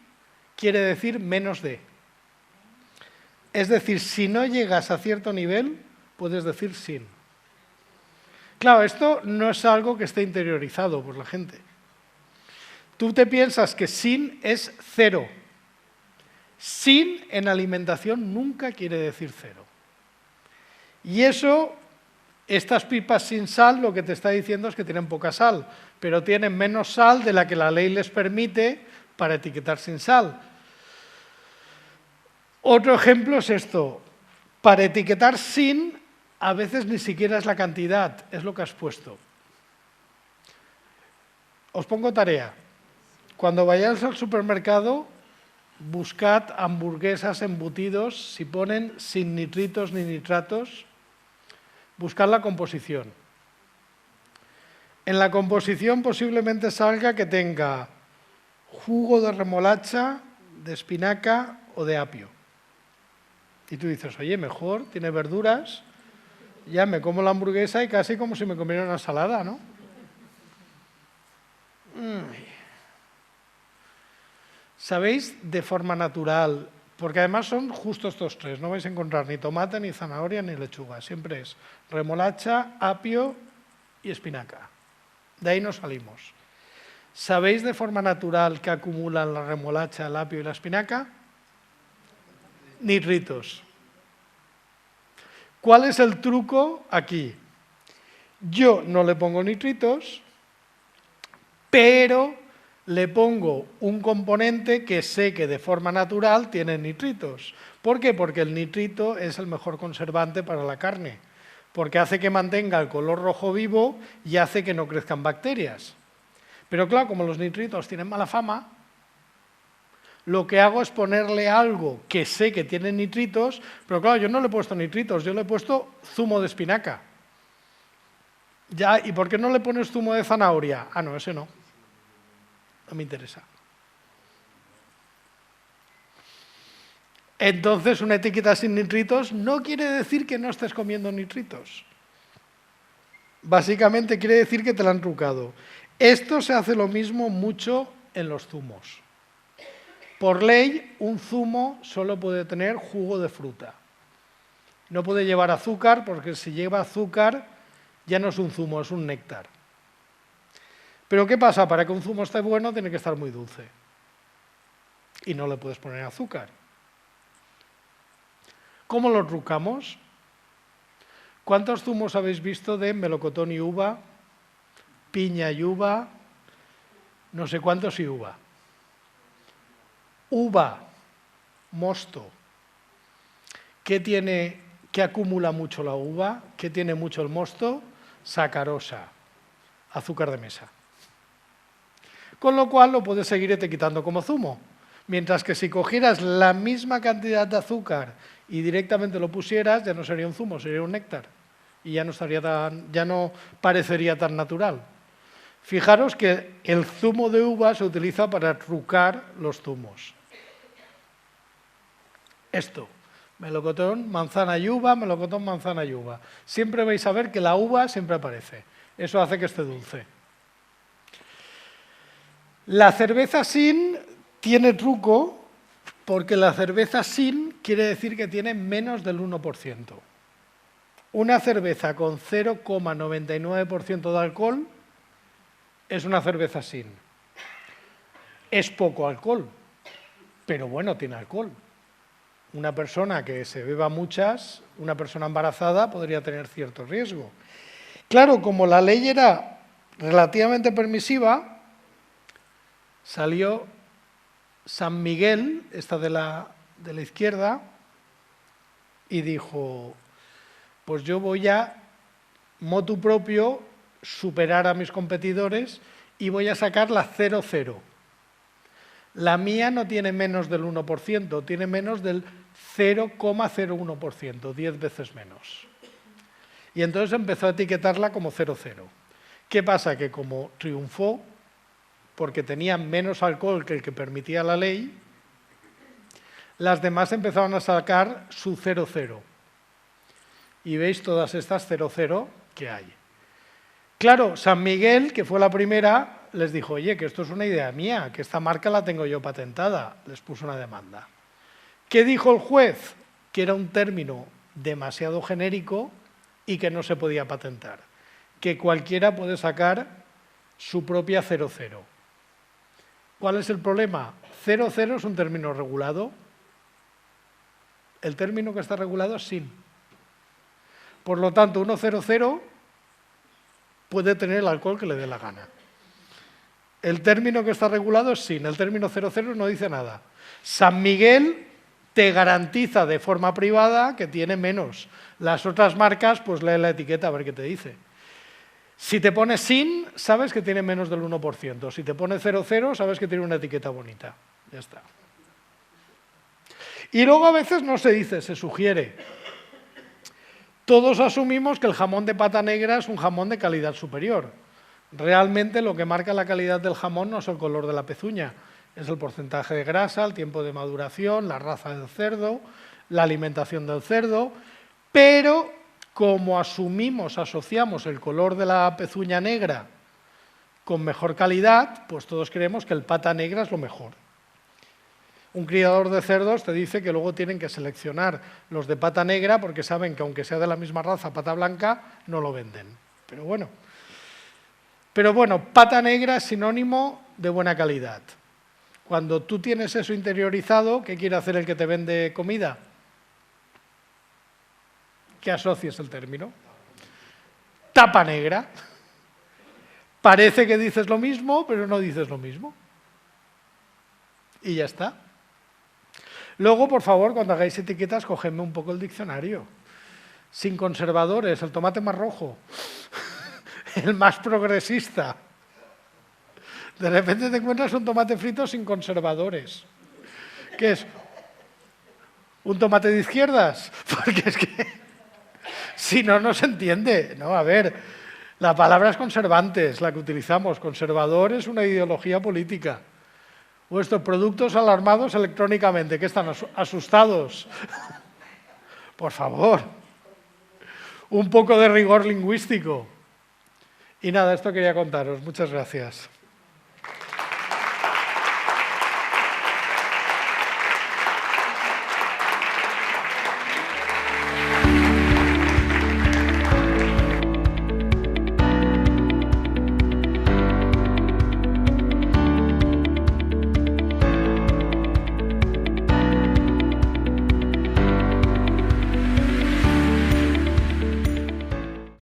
quiere decir menos de. Es decir, si no llegas a cierto nivel, puedes decir sin. Claro, esto no es algo que esté interiorizado por la gente. Tú te piensas que sin es cero. Sin en alimentación nunca quiere decir cero. Y eso, estas pipas sin sal, lo que te está diciendo es que tienen poca sal, pero tienen menos sal de la que la ley les permite para etiquetar sin sal. Otro ejemplo es esto. Para etiquetar sin, a veces ni siquiera es la cantidad, es lo que has puesto. Os pongo tarea. Cuando vayáis al supermercado, buscad hamburguesas, embutidos, si ponen sin nitritos ni nitratos, buscad la composición. En la composición posiblemente salga que tenga jugo de remolacha, de espinaca o de apio. Y tú dices, oye, mejor, tiene verduras, ya me como la hamburguesa y casi como si me comiera una ensalada, ¿no? ¿Sabéis? De forma natural, porque además son justo estos tres, no vais a encontrar ni tomate, ni zanahoria, ni lechuga, siempre es remolacha, apio y espinaca. De ahí no salimos. ¿Sabéis de forma natural que acumulan la remolacha, el apio y la espinaca? Nitritos. ¿Cuál es el truco aquí? Yo no le pongo nitritos, pero le pongo un componente que sé que de forma natural tiene nitritos. ¿Por qué? Porque el nitrito es el mejor conservante para la carne, porque hace que mantenga el color rojo vivo y hace que no crezcan bacterias. Pero claro, como los nitritos tienen mala fama, lo que hago es ponerle algo que sé que tiene nitritos, pero claro, yo no le he puesto nitritos, yo le he puesto zumo de espinaca. Ya, ¿y por qué no le pones zumo de zanahoria? Ah, no, ese no. No me interesa. Entonces, una etiqueta sin nitritos no quiere decir que no estés comiendo nitritos. Básicamente quiere decir que te la han trucado. Esto se hace lo mismo mucho en los zumos. Por ley, un zumo solo puede tener jugo de fruta. No puede llevar azúcar, porque si lleva azúcar ya no es un zumo, es un néctar. Pero ¿qué pasa? Para que un zumo esté bueno tiene que estar muy dulce. Y no le puedes poner azúcar. ¿Cómo lo trucamos? ¿Cuántos zumos habéis visto de melocotón y uva, piña y uva, no sé cuántos y uva? Uva, mosto. ¿Qué acumula mucho la uva? ¿Qué tiene mucho el mosto? Sacarosa, azúcar de mesa. Con lo cual lo puedes seguir etiquetando como zumo. Mientras que si cogieras la misma cantidad de azúcar y directamente lo pusieras, ya no sería un zumo, sería un néctar. Y ya no parecería tan natural. Fijaros que el zumo de uva se utiliza para trucar los zumos. Esto, melocotón, manzana y uva, melocotón, manzana y uva. Siempre vais a ver que la uva siempre aparece. Eso hace que esté dulce. La cerveza sin tiene truco porque la cerveza sin quiere decir que tiene menos del 1%. Una cerveza con 0,99% de alcohol es una cerveza sin. Es poco alcohol, pero bueno, tiene alcohol. una persona que se beba muchas, una persona embarazada podría tener cierto riesgo. Claro, como la ley era relativamente permisiva, salió San Miguel, esta de la izquierda, y dijo, pues yo voy a, motu propio, superar a mis competidores y voy a sacar la 0,0. La mía no tiene menos del 1%, tiene menos del 0,01%, 10 veces menos. Y entonces empezó a etiquetarla como 0,0. ¿Qué pasa? Que como triunfó, porque tenía menos alcohol que el que permitía la ley, las demás empezaron a sacar su 0,0. Y veis todas estas 0,0 que hay. Claro, San Miguel, que fue la primera, les dijo, oye, que esto es una idea mía, que esta marca la tengo yo patentada. Les puso una demanda. ¿Qué dijo el juez? Que era un término demasiado genérico y que no se podía patentar. Que cualquiera puede sacar su propia 0,0. ¿Cuál es el problema? 0,0 es un término regulado. El término que está regulado es sin. Por lo tanto, 1,00 puede tener el alcohol que le dé la gana. El término que está regulado es sin, el término 0,0 no dice nada. San Miguel te garantiza de forma privada que tiene menos. Las otras marcas, pues lee la etiqueta a ver qué te dice. Si te pones sin, sabes que tiene menos del 1%. Si te pones 0,0, sabes que tiene una etiqueta bonita. Ya está. Y luego a veces no se dice, se sugiere. Todos asumimos que el jamón de pata negra es un jamón de calidad superior. Realmente lo que marca la calidad del jamón no es el color de la pezuña, es el porcentaje de grasa, el tiempo de maduración, la raza del cerdo, la alimentación del cerdo, pero como asociamos el color de la pezuña negra con mejor calidad, pues todos creemos que el pata negra es lo mejor. Un criador de cerdos te dice que luego tienen que seleccionar los de pata negra porque saben que aunque sea de la misma raza, pata blanca, no lo venden. Pero bueno, pata negra es sinónimo de buena calidad. Cuando tú tienes eso interiorizado, ¿qué quiere hacer el que te vende comida? Que asocies el término. Tapa negra. Parece que dices lo mismo, pero no dices lo mismo. Y ya está. Luego, por favor, cuando hagáis etiquetas, cogedme un poco el diccionario. Sin conservadores, el tomate más rojo, el más progresista. De repente te encuentras un tomate frito sin conservadores. ¿Qué es? ¿Un tomate de izquierdas? Porque es que si no, no se entiende. No, a ver, la palabra es conservantes, la que utilizamos. Conservador es una ideología política. O estos productos alarmados electrónicamente, que están asustados. Por favor, un poco de rigor lingüístico. Y nada, esto quería contaros. Muchas gracias.